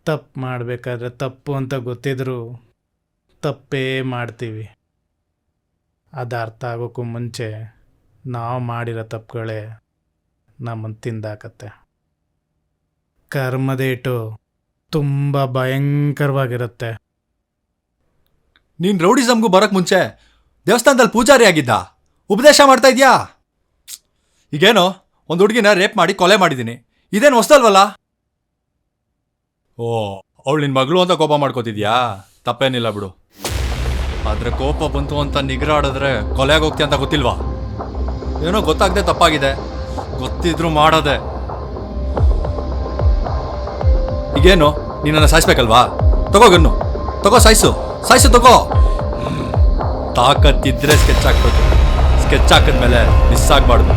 ತಪ್ಪು ಮಾಡಬೇಕಾದ್ರೆ ತಪ್ಪು ಅಂತ ಗೊತ್ತಿದ್ರೂ ತಪ್ಪೇ ಮಾಡ್ತೀವಿ. ಅದು ಅರ್ಥ ಆಗೋಕ್ಕೂ ಮುಂಚೆ ನಾವು ಮಾಡಿರೋ ತಪ್ಪುಗಳೇ ನಮ್ಮನ್ನು ತಿಂದಾಕತ್ತೆ. ಕರ್ಮದೇಟು ತುಂಬ ಭಯಂಕರವಾಗಿರುತ್ತೆ. ನೀನು ರೌಡಿಸಮ್ಗೂ ಬರೋಕ್ಕೆ ಮುಂಚೆ ದೇವಸ್ಥಾನದಲ್ಲಿ ಪೂಜಾರಿ ಆಗಿದ್ದ, ಉಪದೇಶ ಮಾಡ್ತಾ ಇದೆಯಾ? ಈಗೇನೋ ಒಂದು ಹುಡುಗಿನ ರೇಪ್ ಮಾಡಿ ಕೊಲೆ ಮಾಡಿದ್ದೀನಿ, ಇದೇನು ಹೊಸದಲ್ವಲ್ಲ? ಓ, ಅವಳು ನಿನ್ನ ಮಗಳು ಅಂತ ಕೋಪ ಮಾಡ್ಕೋತಿದ್ಯಾ? ತಪ್ಪೇನಿಲ್ಲ ಬಿಡು. ಆದರೆ ಕೋಪ ಬಂತು ಅಂತ ನಿಗ್ರಾಡಿದ್ರೆ ಕೊಲೆಗೆ ಹೋಗ್ತೀಯ ಅಂತ ಗೊತ್ತಿಲ್ವಾ? ಏನೋ ಗೊತ್ತಾಗದೆ ತಪ್ಪಾಗಿದೆ, ಗೊತ್ತಿದ್ರು ಮಾಡೋದೆ. ಈಗೇನು ನೀನನ್ನು ಸಾಯಿಸ್ಬೇಕಲ್ವಾ? ತಗೋ ಗನ್ನು, ತಗೋ ಸಾಯಿಸು ತಗೋ. ತಾಕತ್ತಿದ್ರೆ ಸ್ಕೆಚ್ ಹಾಕ್ಬೇಕು, ಸ್ಕೆಚ್ ಹಾಕಿದ್ಮೇಲೆ ಮಿಸ್ ಆಗಬಾರ್ದು.